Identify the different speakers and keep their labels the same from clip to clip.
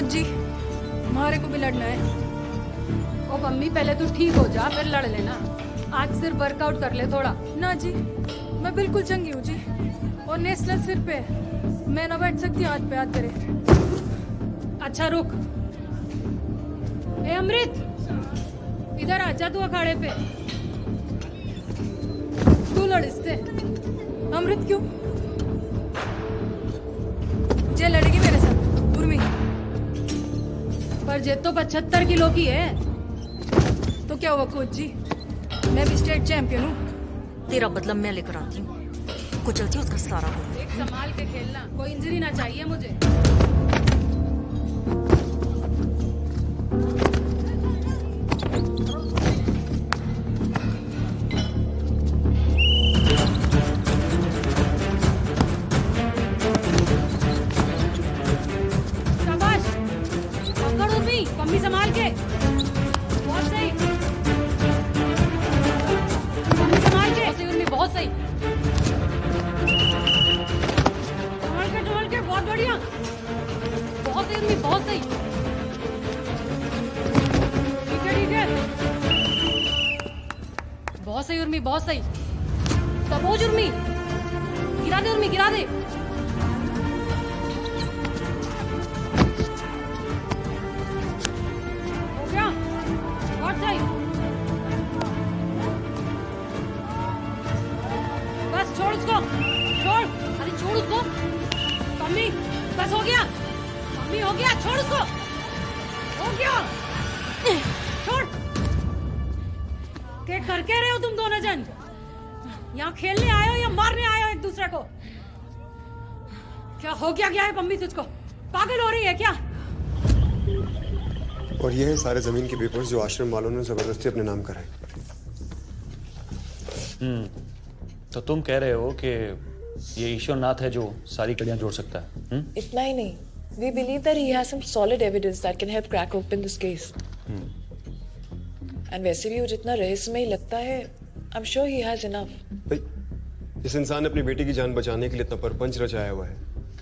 Speaker 1: Coach जी, हमारे को भी लड़ना है।
Speaker 2: ओ मम्मी, पहले तू ठीक हो जा, फिर लड़ लेना। आज सिर्फ वर्कआउट कर ले थोड़ा।
Speaker 1: ना जी, मैं बिल्कुल चंगी हूँ जी, और नेशनल सिर पे है। मैं ना बैठ सकती हाथ पे हाथ करे।
Speaker 2: अच्छा रुक। ए अमृत, इधर आ जा, तू अखाड़े पे।
Speaker 1: तू लड़ इससे। अमृत क्यों? जे लड़ेगी मेरे साथ, उर्मी।
Speaker 2: पर जे तो 75 किलो की है।
Speaker 1: तो क्या हुआ कोच जी, मैं भी स्टेट चैंपियन हूँ।
Speaker 3: तेरा बदला मैं लेकर आती हूँ, कुचलती उसका सारा हो।
Speaker 2: देख संभाल के खेलना, कोई इंजरी ना चाहिए मुझे। शाबाश, पकड़ उर्मी, मम्मी संभाल के। बहुत सही, मम्मी संभाल के। बहुत सही उर्मी, बहुत सही। संभाल के, बहुत बढ़िया। बहुत सही उर्मी, बहुत सही। ठीक है, ठीक है। बहुत सही उर्मी, बहुत सही। सबोज उर्मी, गिरा दे उर्मी, गिरा दे। हो गया, बहुत सही। बस छोड़ उसको, छोड़। अरे छोड़ उसको मम्मी, बस हो गया मम्मी, हो गया, छोड़ उसको, हो गया, छोड़। क्या कर के रहे हो तुम दोनों जन? यहाँ खेलने आए हो या मारने आए हो एक दूसरे को? क्या हो गया है मम्मी तुझको? पागल हो रही है क्या?
Speaker 4: और ये है सारे जमीन के पेपर्स जो आश्रम वालों ने जबरदस्ती अपने नाम कराए।
Speaker 5: तो तुम कह रहे हो कि ये ईश्वरनाथ है जो सारी कड़ियां जोड़ सकता है?
Speaker 6: इतना ही नहीं, we believe that he has some solid evidence that can help crack open this case. And वैसे भी वो जितना रहस्यमय लगता है, I'm sure he has enough.
Speaker 4: भाई, इस इंसान ने अपनी बेटी की जान बचाने के लिए इतना परपंच रचाया हुआ है,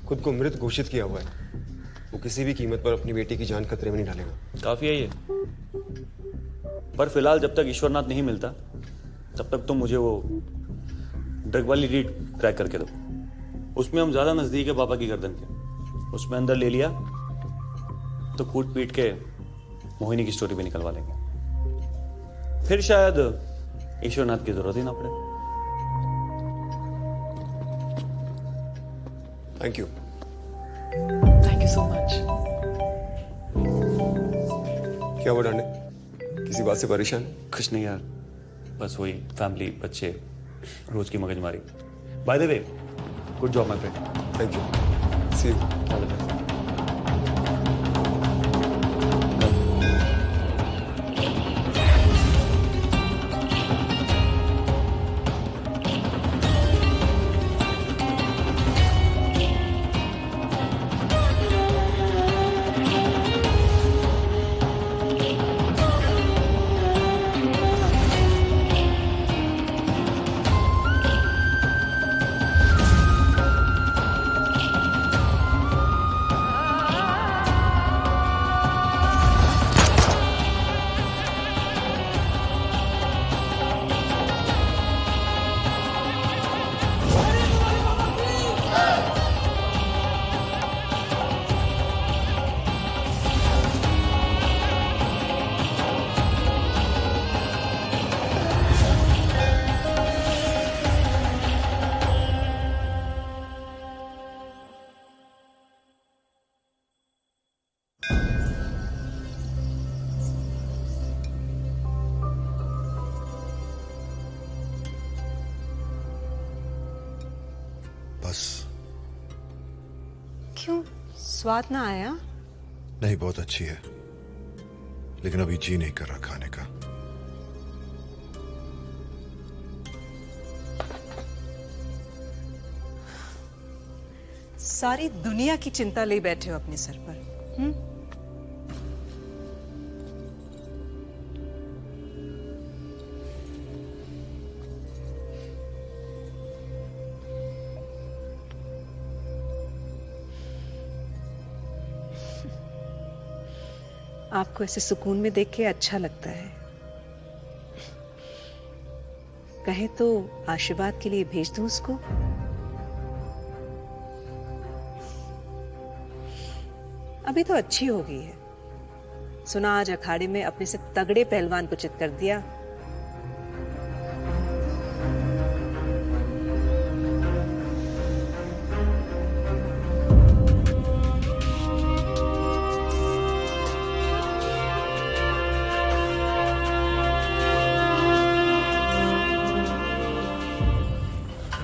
Speaker 4: खुद को मृत घोषित किया हुआ है। वो किसी भी कीमत पर अपनी बेटी की जान खतरे में नहीं डालेगा।
Speaker 5: काफी है ये। पर फिलहाल जब तक ईश्वरनाथ नहीं मिलता, तब तक तुम मुझे वो ड्रग वाली रीड क्रैक करके दो। उसमें हम ज्यादा नजदीक है पापा की गर्दन के। उसमें अंदर ले लिया तो कूट पीट के मोहिनी की स्टोरी भी निकलवा लेंगे। फिर शायद ईश्वरनाथ की जरूरत ही ना पड़े।
Speaker 4: Thank you.
Speaker 6: Thank you so much.
Speaker 4: क्या हुआ डांडे? किसी बात से परेशान?
Speaker 5: कुछ नहीं यार, बस वही फैमिली, बच्चे, रोज की मगजमारी। By the way, good job my friend.
Speaker 4: Thank you. See you.
Speaker 5: All the best.
Speaker 4: बस।
Speaker 7: क्यों, स्वाद ना आया?
Speaker 8: नहीं, बहुत अच्छी है, लेकिन अभी जी नहीं कर रहा खाने का।
Speaker 7: सारी दुनिया की चिंता ले बैठे हो अपने सर पर। आपको ऐसे सुकून में देख के अच्छा लगता है। कहे तो आशीर्वाद के लिए भेज दूं उसको? अभी तो अच्छी हो गई है। सुना आज अखाड़े में अपने से तगड़े पहलवान को चित कर दिया।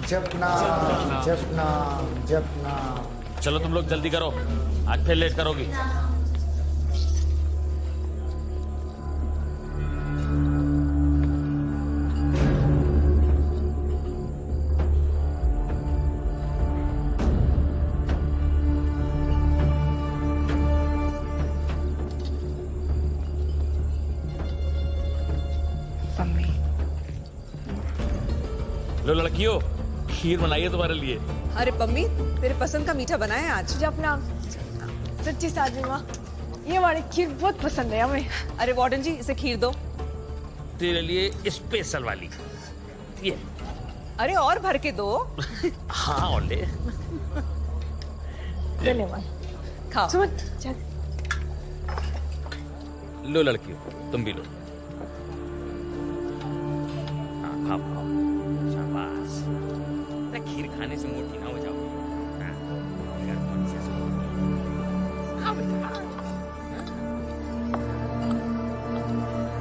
Speaker 9: जपना जपना जपना।
Speaker 5: चलो तुम लोग जल्दी करो, आज फिर लेट करोगी। लो लड़कियों, खीर बनाइए तुम्हारे लिए।
Speaker 7: अरे पम्मी, तेरे पसंद का मीठा बनाया आज।
Speaker 6: जपना सच्ची साजू माँ, ये वाली खीर बहुत पसंद है हमें।
Speaker 7: अरे वार्डन जी, इसे खीर दो।
Speaker 5: तेरे लिए स्पेशल वाली ये।
Speaker 7: अरे और भर के दो।
Speaker 5: हाँ और ले।
Speaker 6: धन्यवाद।
Speaker 7: खाओ।
Speaker 6: सुमन चल।
Speaker 5: लो लड़कियों, तुम भी लो। हाँ खाओ खाओ, शाबाश। अरे खीर खाने से मोटी ना हो जाओ। हाँ, अगर मन से सोओगी। हाँ बेटा, हाँ।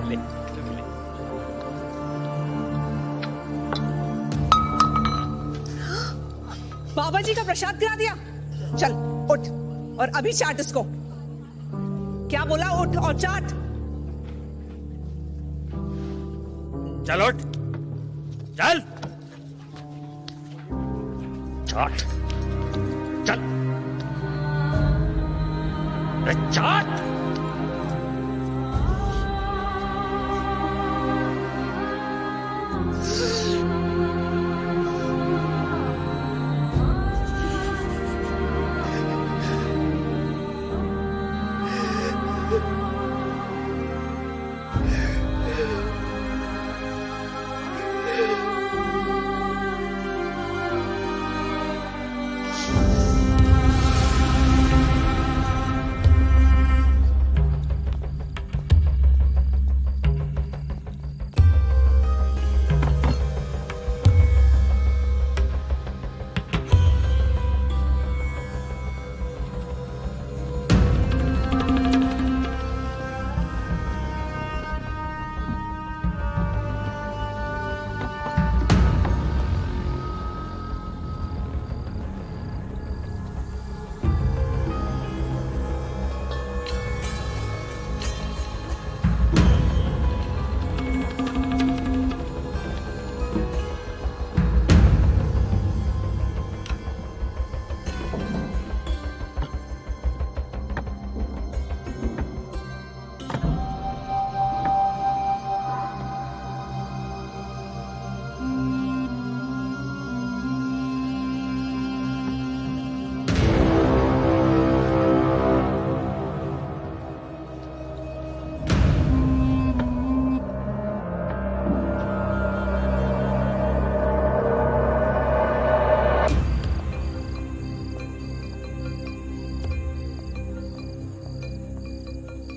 Speaker 5: ले, तुम ले।
Speaker 7: बाबा जी का प्रसाद गिरा दिया। चल उठ और अभी चाट इसको। क्या बोला? उठ और चाट।
Speaker 5: चल उठ, चल चाट, चल चाट।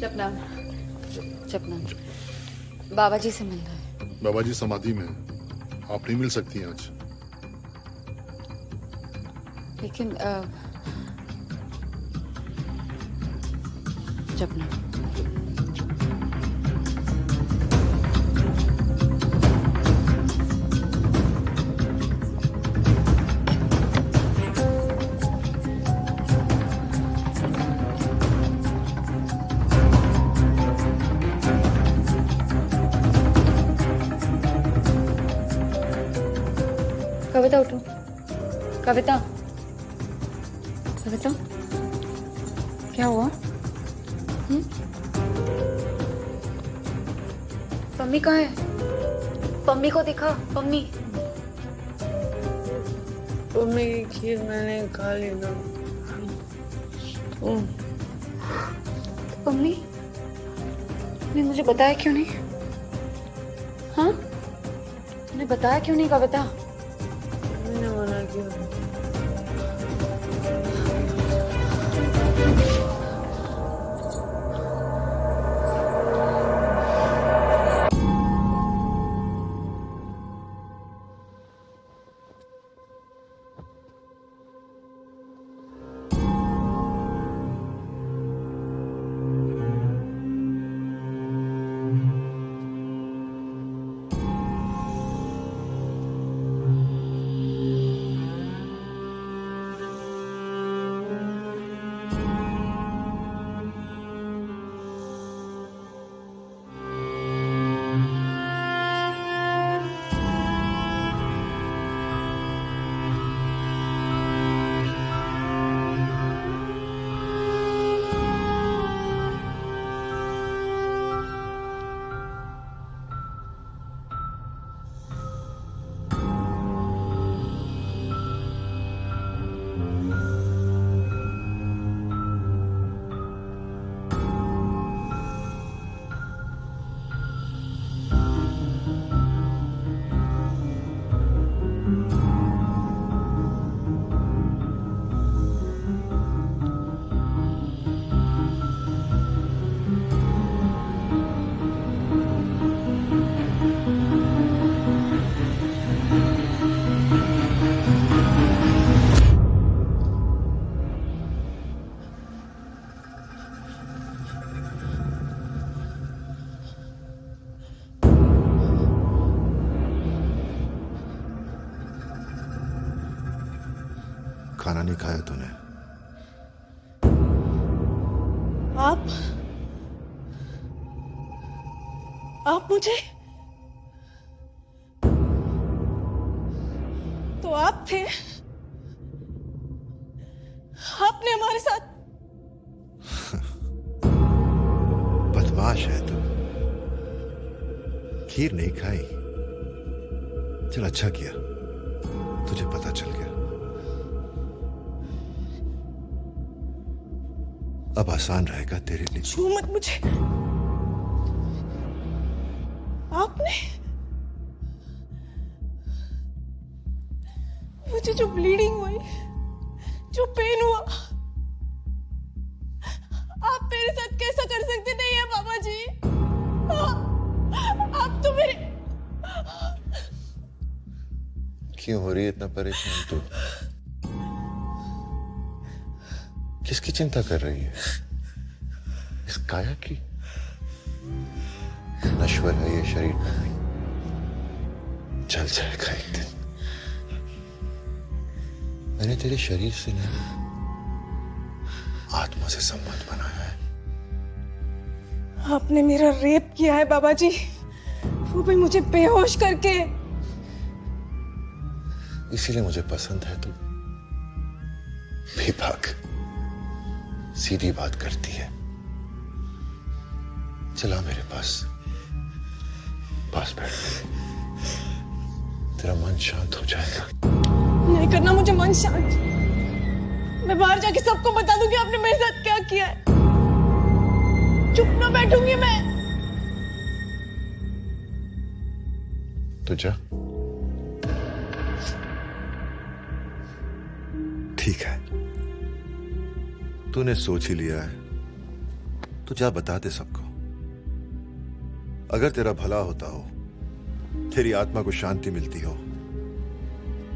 Speaker 6: जपना जपना, बाबा जी से मिलना है।
Speaker 8: बाबा जी समाधि में हैं। आप नहीं मिल सकती हैं आज।
Speaker 6: लेकिन जपना कविता उठो। कविता, कविता क्या हुआ? पम्मी कहाँ है? पम्मी को दिखा। पम्मी,
Speaker 10: पम्मी की खीर मैंने खा ली ना।
Speaker 6: पम्मी तूने मुझे बताया क्यों नहीं? हाँ, तूने बताया क्यों नहीं कविता?
Speaker 10: मैंने मना किया।
Speaker 8: खाना नहीं खाया तूने?
Speaker 6: आप मुझे, तो आप थे, आपने हमारे साथ।
Speaker 8: बदमाश है तू। खीर नहीं खाई? चल अच्छा किया, तुझे पता चल गया। अब आसान रहेगा तेरे लिए।
Speaker 6: छू मत मुझे। आपने मुझे जो ब्लीडिंग हुई, जो पेन हुआ, आप मेरे साथ कैसा कर सकते? नहीं है बाबा जी, आप तो मेरे।
Speaker 8: क्यों हो रही है इतना परेशान तू? किसकी चिंता कर रही है? इस काया की? नश्वर है ये शरीर, चल जाएगा एक दिन। मैंने तेरे शरीर से नहीं, आत्मा से संबंध बनाया है।
Speaker 6: आपने मेरा रेप किया है बाबा जी, वो भी मुझे बेहोश करके।
Speaker 8: इसीलिए मुझे पसंद है तू। बेबाक सीधी बात करती है। चला मेरे पास बैठ, तेरा मन शांत हो जाएगा।
Speaker 6: नहीं करना मुझे मन शांत। मैं बाहर जाके सबको बता दूंगी आपने मेरे साथ क्या किया है। चुप ना बैठूंगी मैं।
Speaker 8: तो जा। ठीक है, तूने सोच ही लिया है तो जा बता दे सबको। अगर तेरा भला होता हो, तेरी आत्मा को शांति मिलती हो,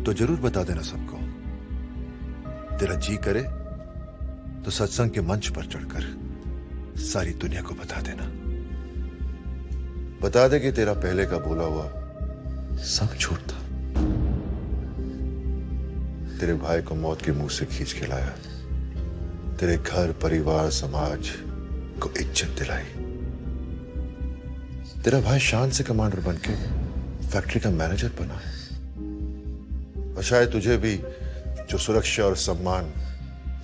Speaker 8: तो जरूर बता देना सबको। तेरा जी करे तो सत्संग के मंच पर चढ़कर सारी दुनिया को बता देना। बता दे कि तेरा पहले का बोला हुआ सब झूठ था। तेरे भाई को मौत के मुंह से खींच के लाया, तेरे घर परिवार समाज को इज्जत दिलाई। तेरा भाई शान से कमांडर बनके फैक्ट्री का मैनेजर बना है, और शायद तुझे भी जो सुरक्षा और सम्मान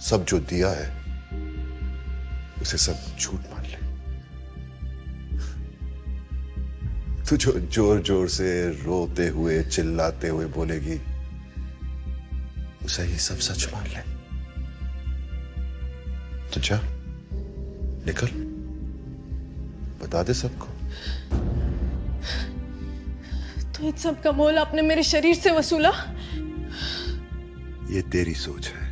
Speaker 8: सब जो दिया है उसे सब झूठ मान ले। तू जो जोर जोर से रोते हुए चिल्लाते हुए बोलेगी, उसे ये सब सच मान ले। तो जा, निकल, बता दे सबको।
Speaker 6: तो इन सब का मोल आपने मेरे शरीर से वसूला?
Speaker 8: ये तेरी सोच है।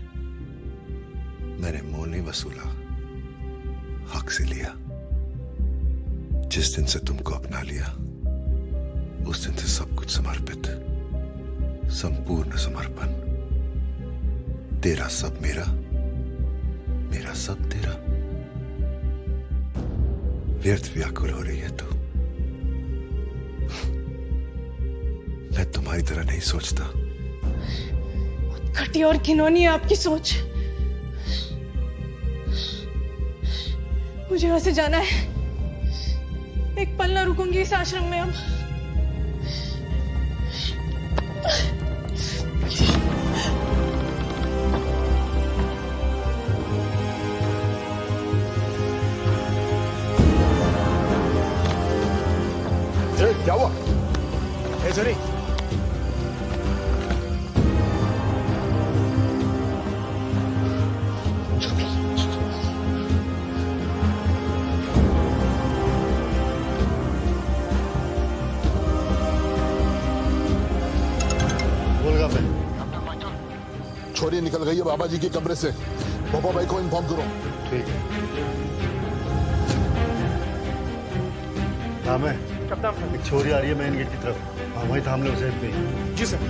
Speaker 8: मैंने मोल नहीं वसूला, हक से लिया। जिस दिन से तुमको अपना लिया उस दिन से सब कुछ समर्पित, संपूर्ण समर्पण। तेरा सब मेरा, मेरा सब तेरा। व्यर्थ व्याकुल हो रही है तू। मैं तुम्हारी तरह नहीं सोचता।
Speaker 6: घटी और घिनौनी है आपकी सोच। मुझे वहां से जाना है। एक पल ना रुकूंगी इस आश्रम में अब।
Speaker 8: क्या हुआ? सॉरी।
Speaker 11: छोरी निकल गई है बाबा जी के कमरे से। पापा भाई को इन्फॉर्म करो।
Speaker 8: ठीक है।
Speaker 12: नाम है एक छोरी आ रही है मेन गेट की तरफ। हाँ वही थाम लो उसे पे।
Speaker 11: जी सर।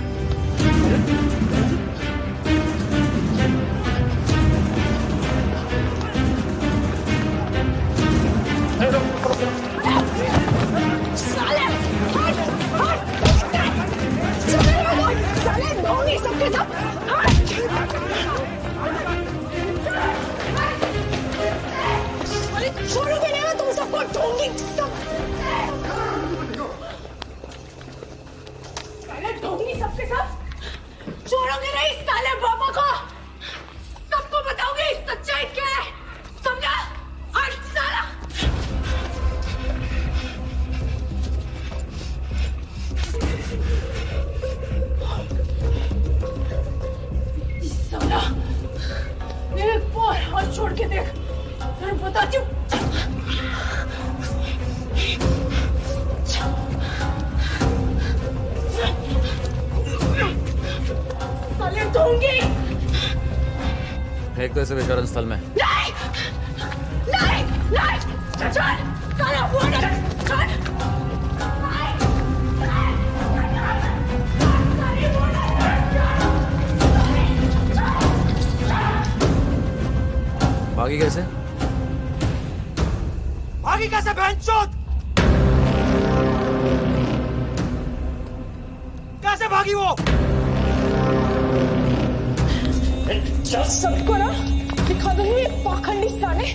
Speaker 6: छोड़ोगे नहीं, मैं तुम सबको ढूंढूंगी। ढूंढूंगी सबके सब। छोड़ोगे नहीं साले बाबा को। सबको बताऊंगी सच्चाई क्या है, समझा? हट साला। साला एक बार हाथ छोड़ के देख, फिर बताती हूँ। साले दूंगी।
Speaker 13: फेंक दो इसे विसर्जन स्थल में।
Speaker 6: नहीं, नहीं, नहीं, छोड़, साला वो नहीं, छोड़।
Speaker 13: भागी कैसे?
Speaker 14: भागी कैसे बहनचोद? कैसे भागी वो?
Speaker 6: सबको ना दिखा दूंगी ये पाखंडी साले।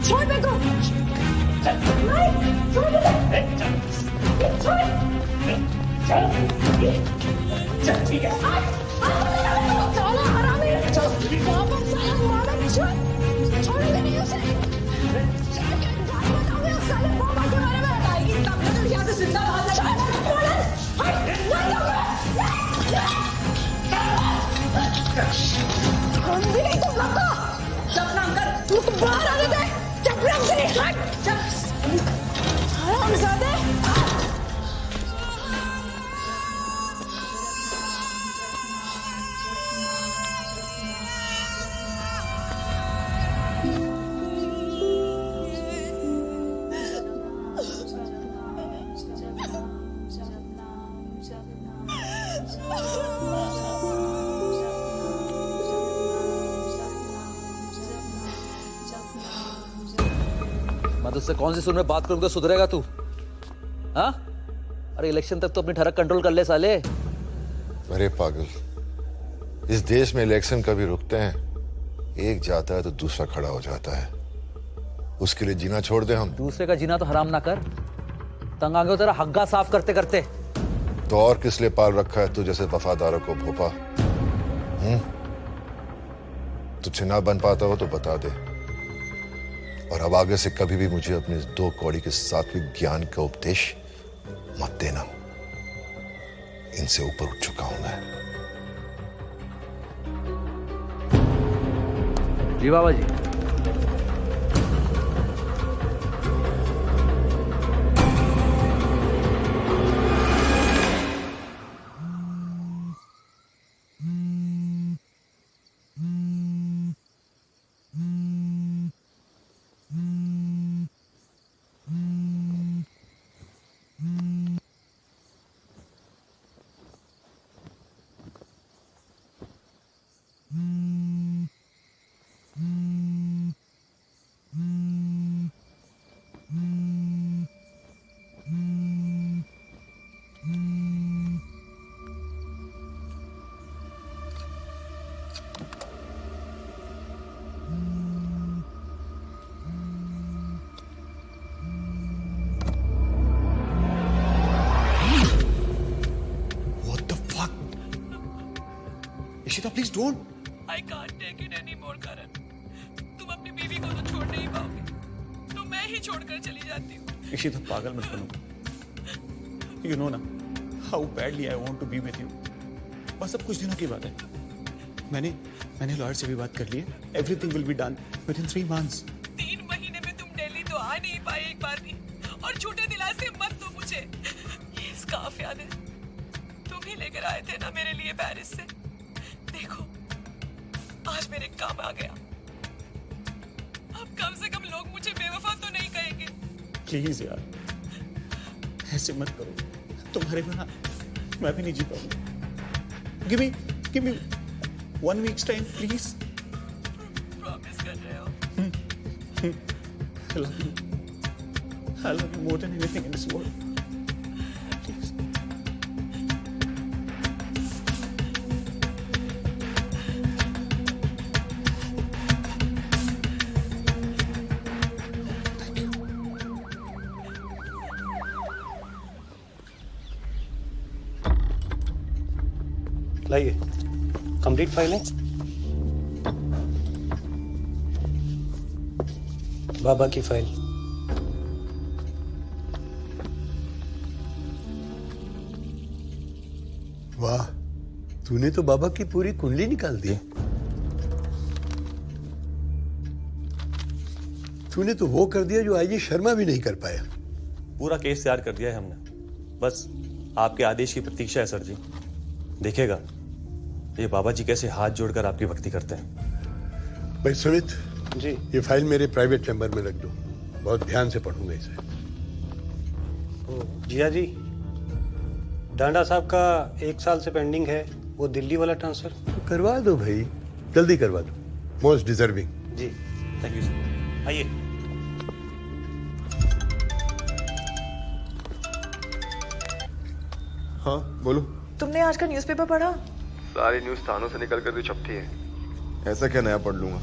Speaker 6: छोड़ दे को। नहीं, छोड़ दे। छोड़। चल ठीक है। साला हरामी। बाबा साला मारा छोड़। छोड़ोगे नहीं उसे। बताओगे उस साले बाबा के बारे में। आएगी तब ना तो यहाँ से जिंदा बाहर निकल। हम भी नहीं तुम लोग को। चुप नाम कर। तू तो बाहर आने दे। चुप नाम से हट। चुप। हरामजादे।
Speaker 13: मैं तुझसे कौन सी सुन में बात करूंगा, सुधरेगा तू? हाँ? अरे इलेक्शन तक तो अपनी ठरक कंट्रोल कर ले साले।
Speaker 8: अरे पागल, इस देश में इलेक्शन कभी रुकते हैं? एक जाता है तो दूसरा खड़ा हो जाता है। उसके लिए जीना छोड़ दे हम।
Speaker 13: दूसरे का जीना तो हराम ना कर। तंग आगे तेरा हग्गा साफ करते करते।
Speaker 8: तो और किस लिए पाल रखा है तू जैसे वफादारों को भोपा? तुझे ना बन पाता हो तो बता दे, और अब आगे से कभी भी मुझे अपने इस 2 कौड़ी के सात्विक ज्ञान का उपदेश मत देना। इनसे ऊपर उठ चुका हूं मैं।
Speaker 13: जी बाबा जी।
Speaker 15: Ishita please don't.
Speaker 6: I can't take it anymore, Karan. तुम अपनी बीवी को तो छोड़ नहीं पाओगे, तो मैं ही छोड़कर चली जाती हूँ।
Speaker 5: इशिता पागल मत बनो। You know ना how badly I want to be with you. बस अब कुछ दिनों की बात है। मैंने लॉयर से भी बात कर ली है। Everything will be done within 3 months.
Speaker 6: 3 महीने में तुम दिल्ली तो आ नहीं पाए एक बार भी, और झूठे दिलासे मत दो मुझे। ये स्कार्फ याद है, तुम ही लेकर आए थे ना मेरे लिए पेरिस से। देखो आज मेरे काम आ गया। अब कम से कम लोग मुझे बेवफा तो नहीं कहेंगे।
Speaker 5: प्लीज यार ऐसे मत करो, तुम्हारे बिना मैं भी नहीं जी पाऊंगा। Give me 1 week's time, please.
Speaker 6: Promise कर रहे हो?
Speaker 5: I love you. I love you more than anything in this world. Please.
Speaker 16: लाइए, कंप्लीट फाइल है। बाबा की फाइल।
Speaker 17: वाह, तूने तो बाबा की पूरी कुंडली निकाल दी। तूने तो वो कर दिया जो आईजी शर्मा भी नहीं कर पाया।
Speaker 5: पूरा केस तैयार कर दिया है हमने, बस आपके आदेश की प्रतीक्षा है सर जी। देखिएगा ये बाबा जी कैसे हाथ जोड़कर आपकी भक्ति करते हैं।
Speaker 17: भाई सुमित
Speaker 16: जी,
Speaker 17: ये फाइल मेरे प्राइवेट चैम्बर में रख दो, बहुत ध्यान से पढ़ूंगा इसे।
Speaker 16: जिया जी, डांडा साहब का 1 साल से पेंडिंग है, वो दिल्ली वाला ट्रांसफर
Speaker 17: करवा दो भाई, जल्दी करवा दो, मोस्ट डिजर्विंग।
Speaker 5: जी थैंक यू सर। आइए।
Speaker 4: हाँ बोलो।
Speaker 18: तुमने आज का न्यूज़पेपर पढ़ा?
Speaker 4: सारी न्यूज़ थानों से निकल कर भी छपती है, ऐसा क्या नया पढ़ लूंगा।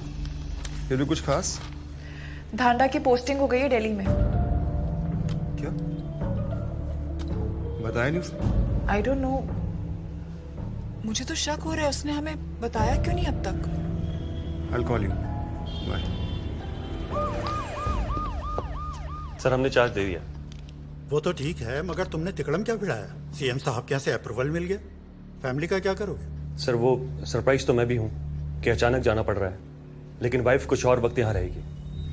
Speaker 4: फिर भी कुछ खास?
Speaker 18: धांडा की पोस्टिंग हो गई है दिल्ली में।
Speaker 4: क्या बताया नहीं उसने?
Speaker 18: आई डोंट नो, मुझे तो शक हो रहा है उसने हमें बताया क्यों नहीं अब तक।
Speaker 4: I'll call you. Bye.
Speaker 5: Sir हमने चार्ज दे दिया।
Speaker 12: वो तो ठीक है, मगर तुमने तिकड़म क्या भिड़ाया? सीएम साहब के यहाँ से अप्रूवल मिल गया, फैमिली का क्या करोगे?
Speaker 5: सर वो सरप्राइज तो मैं भी हूँ कि अचानक जाना पड़ रहा है, लेकिन वाइफ कुछ और वक्त यहाँ रहेगी।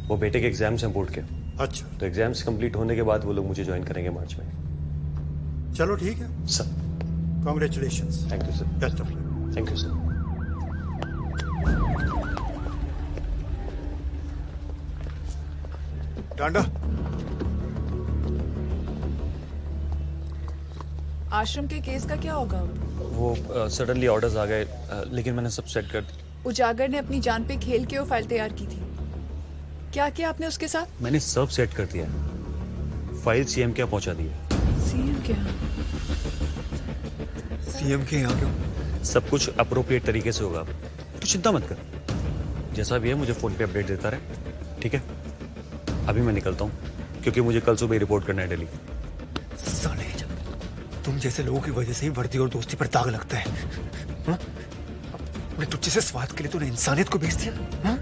Speaker 5: वो बेटे के एग्जाम्स हैं बोर्ड के।
Speaker 12: अच्छा,
Speaker 5: तो एग्जाम्स कंप्लीट होने के बाद वो लोग मुझे ज्वाइन करेंगे मार्च में।
Speaker 12: चलो ठीक है
Speaker 5: sir.
Speaker 12: Congratulations.
Speaker 5: Thank you sir.
Speaker 12: Best of luck.
Speaker 5: Thank you sir.
Speaker 12: Danda,
Speaker 18: ashram के केस का क्या होगा?
Speaker 5: वो सडनली ऑर्डर्स आ गए, लेकिन मैंने सब सेट कर दी।
Speaker 18: उजागर ने अपनी जान पे खेल के वो फाइल तैयार की थी। क्या किया आपने उसके साथ?
Speaker 5: मैंने सब सेट कर दिया है, फाइल सीएम के यहाँ पहुंचा दी है।
Speaker 18: सीएम के यहाँ?
Speaker 5: सीएम के यहाँ क्यों? सब कुछ अप्रोप्रिएट तरीके से होगा, तो चिंता मत कर। जैसा भी है मुझे फोन पे अपडेट देता रहे, ठीक है? अभी मैं निकलता हूँ क्योंकि मुझे कल सुबह रिपोर्ट करना है दिल्ली।
Speaker 14: साले, तुम जैसे लोगों की वजह से ही वर्दी और दोस्ती पर दाग लगता है। अपने तुझ जैसे स्वाद के लिए तूने इंसानियत को बेच दिया।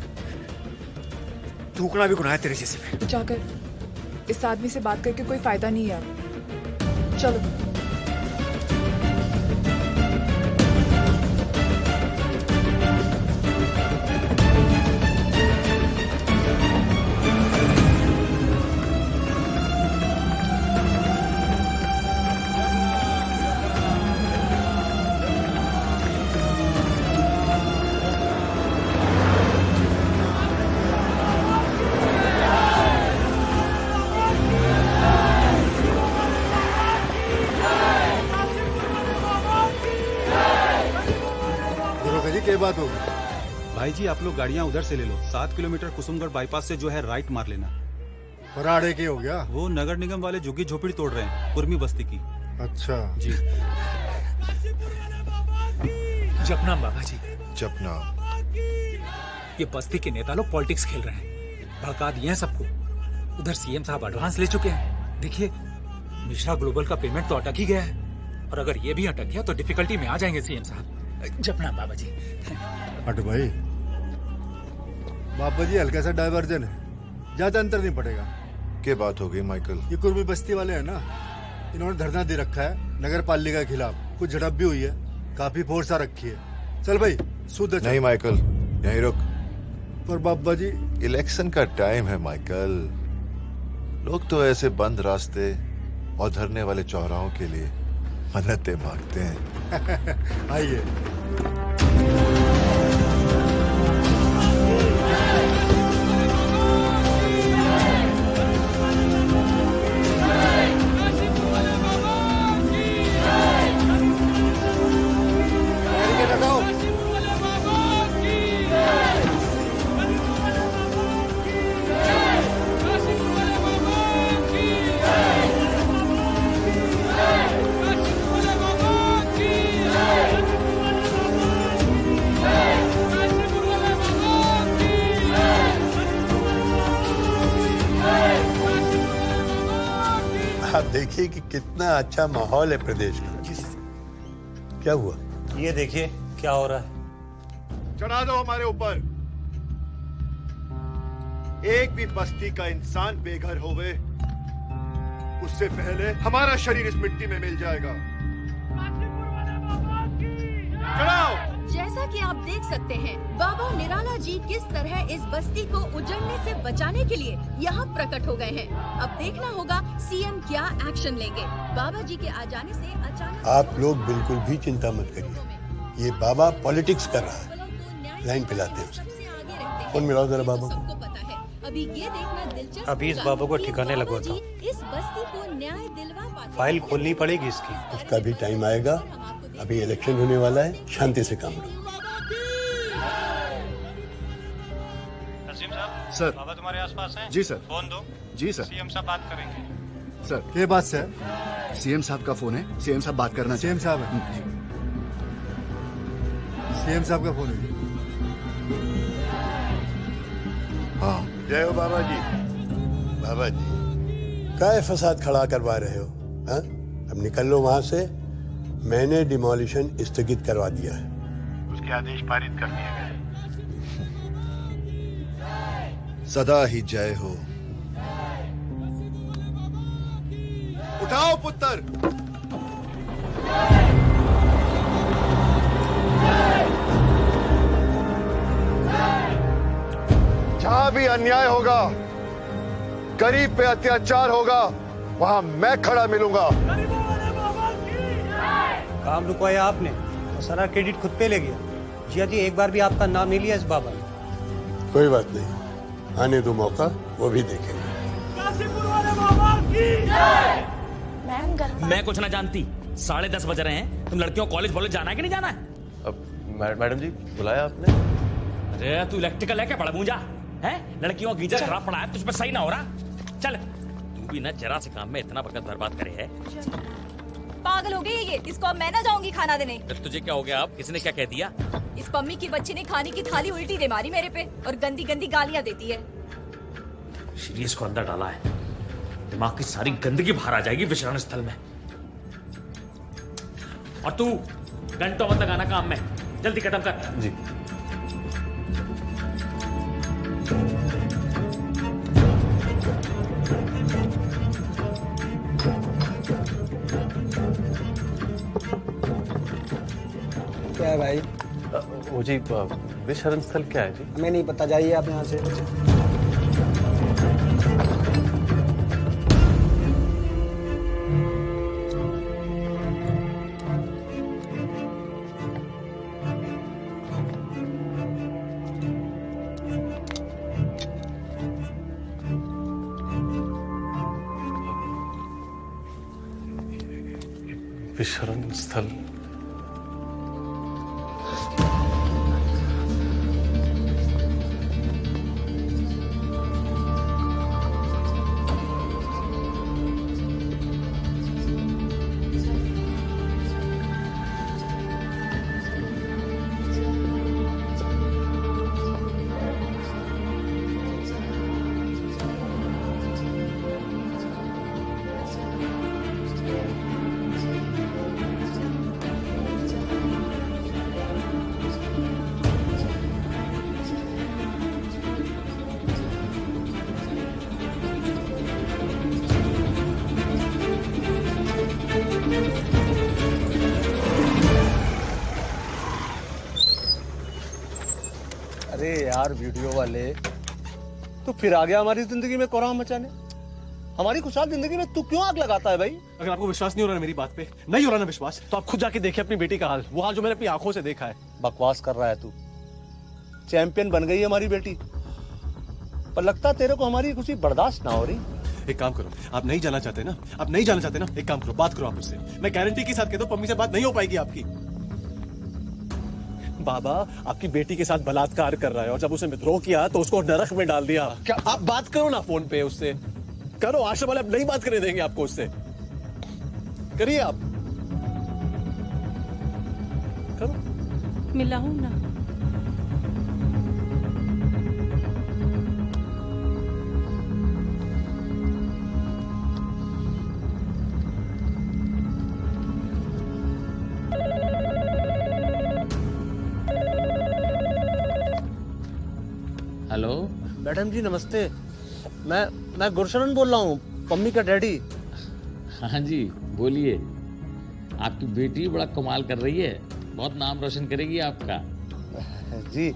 Speaker 14: थूकना भी गुनाह है तेरे जैसे पे।
Speaker 18: उजागर, इस आदमी से बात करके कोई फायदा नहीं है अब। चलो।
Speaker 12: बात होगी
Speaker 19: भाई जी, आप लोग गाड़ियां उधर से ले लो। 7 किलोमीटर कुसुमगढ़ बाईपास से जो है राइट मार लेना।
Speaker 12: पराड़े की हो गया?
Speaker 19: वो नगर निगम वाले झुग्गी झोपड़ी तोड़ रहे हैं, कुर्मी बस्ती की।
Speaker 12: अच्छा
Speaker 19: जी।
Speaker 14: जपनाम बाबा जी,
Speaker 8: जपनाम।
Speaker 14: ये बस्ती के नेता लोग पॉलिटिक्स खेल रहे हैं, भड़का दिए हैं सबको। उधर सीएम साहब एडवांस ले चुके हैं। देखिए, मिश्रा ग्लोबल का पेमेंट तो अटक ही गया है, और अगर ये भी अटक गया तो डिफिकल्टी में आ जाएंगे सीएम साहब। जपना बाबा जी।
Speaker 15: हट भाई, बाबा जी हल्का सा डाइवर्जन है, ज्यादा अंतर नहीं पड़ेगा।
Speaker 8: क्या बात हो गई माइकल?
Speaker 15: ये कुर्मी बस्ती वाले हैं ना, इन्होंने धरना दे रखा है नगर पालिका के खिलाफ, कुछ झड़प भी हुई है, काफी फोर्स आ रखी है। चल भाई सूद
Speaker 8: नहीं माइकल, यहीं रुक।
Speaker 15: पर बाबा जी
Speaker 8: इलेक्शन का टाइम है माइकल, लोग तो ऐसे बंद रास्ते और धरने वाले चौराहों के लिए मन्नतें मांगते हैं।
Speaker 15: आइए।
Speaker 17: आप देखिए कि कितना अच्छा माहौल है प्रदेश का। क्या हुआ?
Speaker 16: ये देखिए क्या हो रहा है।
Speaker 15: चढ़ा दो हमारे ऊपर। एक भी बस्ती का इंसान बेघर होवे, उससे पहले हमारा शरीर इस मिट्टी में मिल जाएगा। चढ़ाओ।
Speaker 20: जैसा कि आप देख सकते हैं, बाबा निराला जी किस तरह इस बस्ती को उजड़ने से बचाने के लिए यहाँ प्रकट हो गए हैं। अब देखना होगा सीएम क्या एक्शन लेंगे। बाबा जी के आ जाने से अचानक
Speaker 17: आप लोग बिल्कुल भी चिंता मत करिए, ये बाबा पॉलिटिक्स कर रहा है। लाइन पे लाते हैं। फोन मिलाओ जरा बाबा को।
Speaker 20: अभी ये देखना दिलचस्प
Speaker 16: अभी इस बाबा को ठिकाने लगवाता हूँ।
Speaker 20: इस बस्ती को न्याय दिलवा पाते।
Speaker 16: फाइल खोलनी पड़ेगी इसकी।
Speaker 17: उसका भी टाइम आएगा, अभी इलेक्शन होने वाला है, शांति से काम लो।
Speaker 19: सर।
Speaker 16: बाबा तुम्हारे आसपास हैं?
Speaker 19: जी सर।
Speaker 16: फोन दो।
Speaker 19: जी सर।
Speaker 16: सीएम साहब बात करेंगे।
Speaker 19: सर
Speaker 15: ये बात से
Speaker 19: सीएम साहब का फोन है, सीएम साहब बात करना।
Speaker 15: सीएम साहब है, सीएम साहब का फोन है।
Speaker 17: हाँ, जय हो बाबा जी। बाबा जी काय फसाद खड़ा करवा रहे हो? हाँ? अब निकल लो वहां से। मैंने डिमोलिशन स्थगित करवा दिया है, उसके आदेश पारित कर दिए गए।
Speaker 8: सदा ही जय हो।
Speaker 15: उठाओ पुत्र।
Speaker 8: जहां भी अन्याय होगा, गरीब पे अत्याचार होगा, वहां मैं खड़ा मिलूंगा।
Speaker 16: काम रुकवाया आपने और सारा क्रेडिट खुद पे ले गया। जिया जी एक बार भी आपका नाम नहीं लिया इस बाबा ने।
Speaker 17: कोई बात नहीं, आने दो मौका, वो भी देखेंगे।
Speaker 21: मैं कुछ ना जानती। 10:30 बज रहे हैं, तुम लड़कियों को कॉलेज जाना है कि नहीं जाना है?
Speaker 5: अब मैडम जी बुलाया आपने?
Speaker 21: अरे तू इलेक्ट्रिकल है क्या बड़ा मूंजा है? लड़कियों का गीजर खराब पड़ा है, तुझ पे सही ना हो रहा। चल तू भी ना जरा से काम में इतना वक्त बर्बाद करे है।
Speaker 20: पागल हो गई है ये। इसको अब मैं ना जाऊंगी खाना देने।
Speaker 21: फिर तुझे क्या हो गया? अब किसने क्या कह दिया?
Speaker 20: इस पम्मी की बच्ची ने खाने की थाली उल्टी दे मारी मेरे पे और गंदी गंदी गालियां देती है।
Speaker 21: सीरियस को अंदर डाला है, दिमाग की सारी गंदगी बाहर आ जाएगी विश्राम स्थल में। और तू घंटों मत लगाना काम में, जल्दी खत्म कर।
Speaker 5: जी।
Speaker 9: क्या है भाई?
Speaker 5: वो जी विशरण स्थल क्या है जी?
Speaker 9: हमें नहीं पता, जाइए आप यहाँ से।
Speaker 5: विशरण स्थल
Speaker 9: अरे यार वीडियो वाले, तू फिर आ गया हमारी जिंदगी में कोहराम मचाने। हमारी खुशहाल जिंदगी में तू क्यों आग लगाता है भाई?
Speaker 1: अगर आपको विश्वास नहीं हो रहा है मेरी बात पे, नहीं हो रहा ना विश्वास, तो आप खुद जाके देखिए अपनी बेटी का हाल, वो हाल जो मैंने अपनी आंखों से देखा है।
Speaker 9: बकवास कर रहा है तू। चैंपियन बन गई है हमारी बेटी, पर लगता तेरे को हमारी खुशी बर्दाश्त ना हो रही।
Speaker 1: एक काम करो, आप नहीं जाना चाहते ना, आप नहीं जाना चाहते ना, एक काम करो, बात करो आप उससे। मैं गारंटी के साथ कह दूं पम्मी से बात नहीं हो पाएगी आपकी। बाबा आपकी बेटी के साथ बलात्कार कर रहा है, और जब उसने विद्रोह किया तो उसको नरक में डाल दिया। क्या आप बात करो ना फोन पे उससे, करो। आश्रम वाले अब नहीं बात करने देंगे आपको उससे, करिए आप, करो।
Speaker 2: मिला हूं ना।
Speaker 22: हेलो
Speaker 9: मैडम जी नमस्ते, मैं गुरशरण बोल रहा हूँ, पम्मी का डैडी।
Speaker 22: हाँ जी बोलिए। आपकी बेटी बड़ा कमाल कर रही है, बहुत नाम रोशन करेगी आपका।
Speaker 9: जी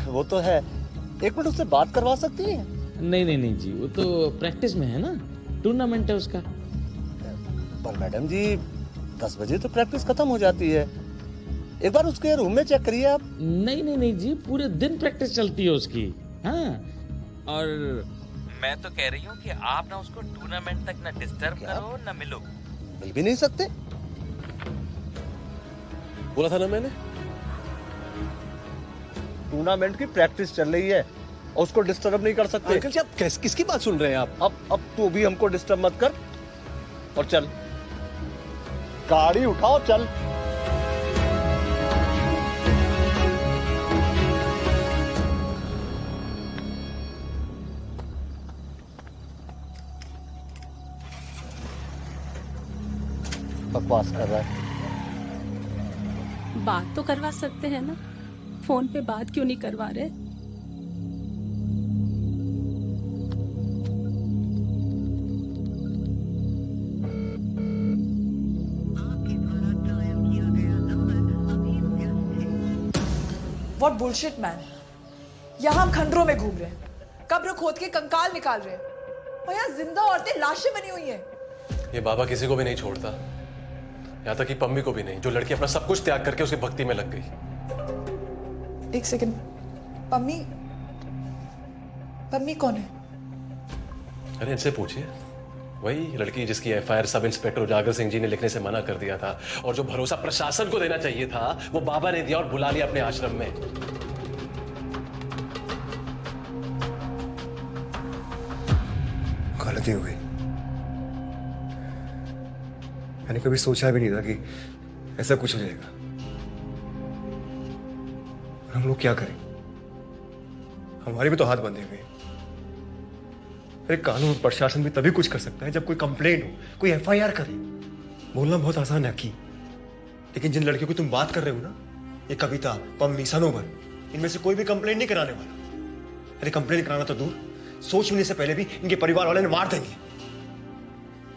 Speaker 9: वो तो है, एक मिनट उससे बात करवा सकती हैं?
Speaker 22: नहीं जी, वो तो प्रैक्टिस में है ना, टूर्नामेंट है उसका।
Speaker 9: पर मैडम जी 10 बजे तो प्रैक्टिस खत्म हो जाती है, एक बार उसके रूम में चेक करिए आप।
Speaker 22: नहीं जी, पूरे दिन प्रैक्टिस चलती है उसकी। हाँ, और मैं तो कह रही हूँ कि आप ना उसको टूर्नामेंट तक ना डिस्टर्ब करो ना मिलो।
Speaker 9: मिल भी नहीं सकते,
Speaker 1: बोला था ना मैंने।
Speaker 9: टूर्नामेंट की प्रैक्टिस चल रही है और उसको डिस्टर्ब नहीं कर सकते।
Speaker 1: अंकल जी आप किसकी बात सुन रहे हैं आप?
Speaker 9: अब तू भी हमको डिस्टर्ब मत कर और चल, गाड़ी उठाओ चल। बकवास कर रहा है।
Speaker 2: बात तो करवा सकते हैं ना, फोन पे बात क्यों नहीं करवा रहे?
Speaker 18: What bullshit man! यहाँ हम खंडरों में घूम रहे हैं, कब्र खोद के कंकाल निकाल रहे हैं, और यहाँ जिंदा औरतें लाशें बनी हुई हैं।
Speaker 1: ये बाबा किसी को भी नहीं छोड़ता, यहाँ तक कि पम्मी को भी नहीं, जो लड़की अपना सब कुछ त्याग करके उसकी भक्ति में लग गई।
Speaker 18: एक सेकंड, पम्मी कौन है?
Speaker 1: अरे इनसे पूछिए, वही लड़की जिसकी एफआईआर सब इंस्पेक्टर उजागर सिंह जी ने लिखने से मना कर दिया था, और जो भरोसा प्रशासन को देना चाहिए था वो बाबा ने दिया और बुला लिया अपने आश्रम में।
Speaker 4: गलती हो गई, मैंने कभी सोचा भी नहीं था कि ऐसा कुछ हो जाएगा। और हम लोग क्या करें, हमारे भी तो हाथ बंधे हुए हैं। अरे कानून प्रशासन भी तभी कुछ कर सकता है जब कोई कंप्लेंट हो, कोई एफआईआर करे। बोलना बहुत आसान है की, लेकिन जिन लड़कियों की तुम बात कर रहे हो ना, ये कविता, पम्मी, सनोवर, इनमें से कोई भी कंप्लेंट नहीं कराने वाला। अरे कंप्लेंट कराना तो दूर, सोचने से पहले भी इनके परिवार वाले ने मार देंगे,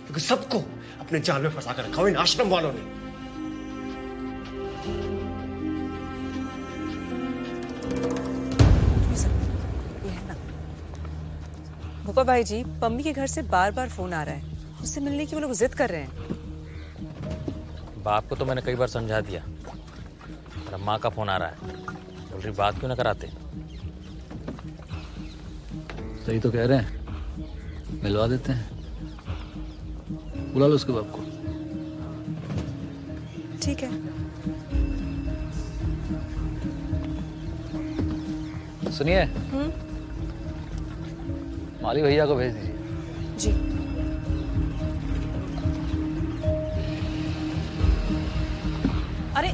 Speaker 4: क्योंकि सबको अपने जाल में फंसा कर रखा हो इन आश्रम वालों ने।
Speaker 23: भूपा भाई जी, पम्मी के घर से बार बार फोन आ रहा है, उससे मिलने की वो लोग जिद कर रहे हैं।
Speaker 21: बाप को तो मैंने कई बार समझा दिया, पर माँ का फोन आ रहा है, बोल रही बात क्यों ना कराते।
Speaker 13: सही तो कह रहे हैं, मिलवा देते हैं, बुला लो उसके बाप को।
Speaker 23: ठीक है।
Speaker 13: सुनिए, माली भैया को भेज दीजिए।
Speaker 23: जी।
Speaker 2: अरे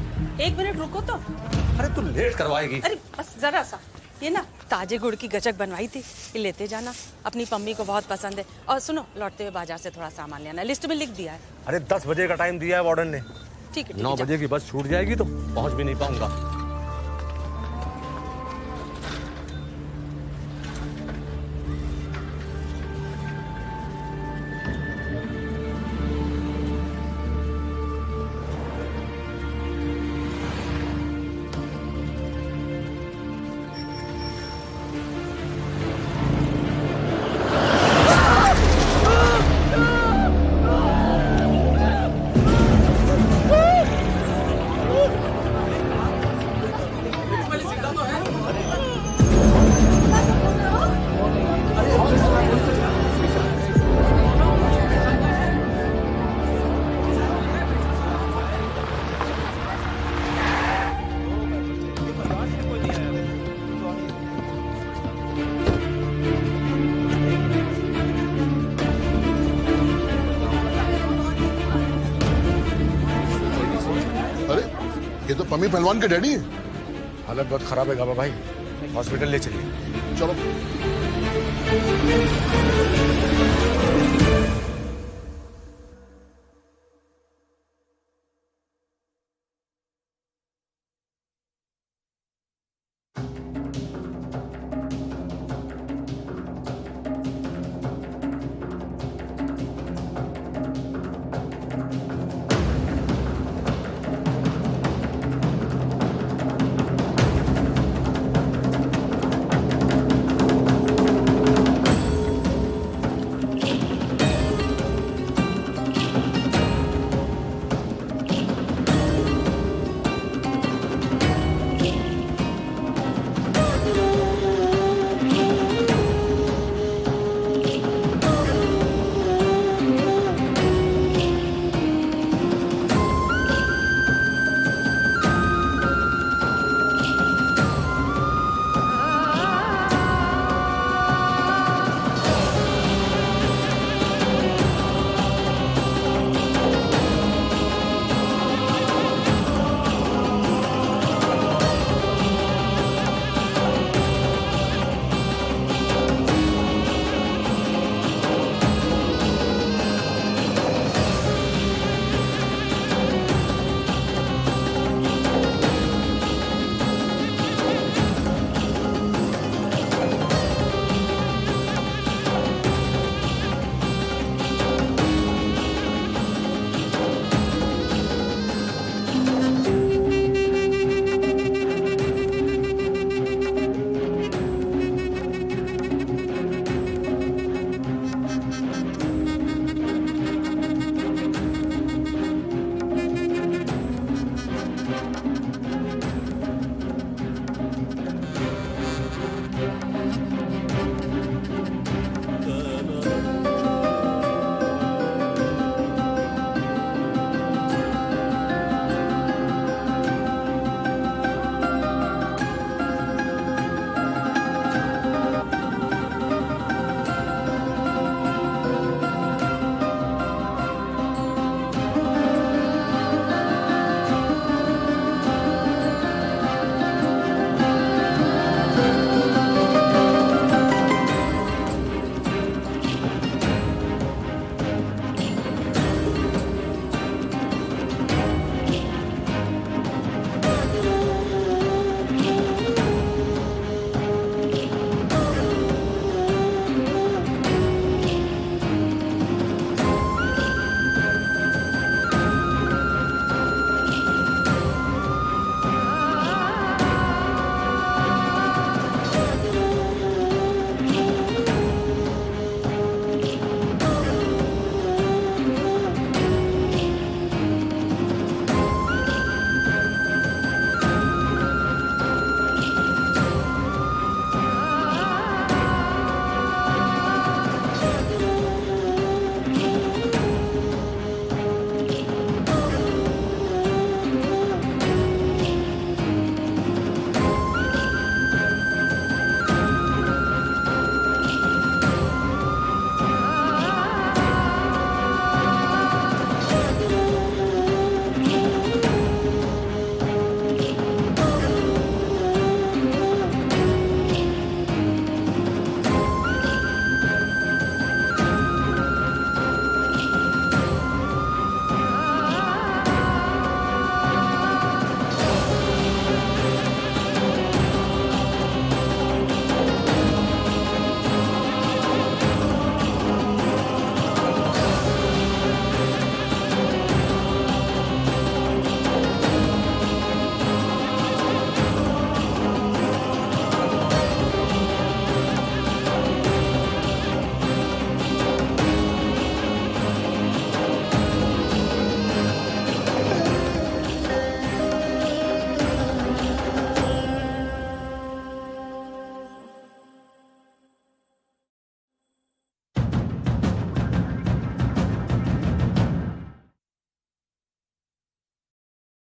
Speaker 2: एक मिनट रुको तो।
Speaker 1: अरे तू लेट करवाएगी।
Speaker 2: अरे बस जरा सा, ये ना ताजे गुड़ की गचक बनवाई थी, ये लेते जाना, अपनी पम्मी को बहुत पसंद है। और सुनो, लौटते हुए बाजार से थोड़ा सामान लेना, लिस्ट में लिख दिया है।
Speaker 9: अरे 10 बजे का टाइम दिया है वार्डन ने।
Speaker 2: ठीक है
Speaker 9: 9 बजे की बस छूट जाएगी तो पहुंच भी नहीं पाऊंगा।
Speaker 11: पम्मी पहलवान के डैडी?
Speaker 3: हालत बहुत खराब है गाबा भाई, हॉस्पिटल ले चलिए।
Speaker 11: चलो।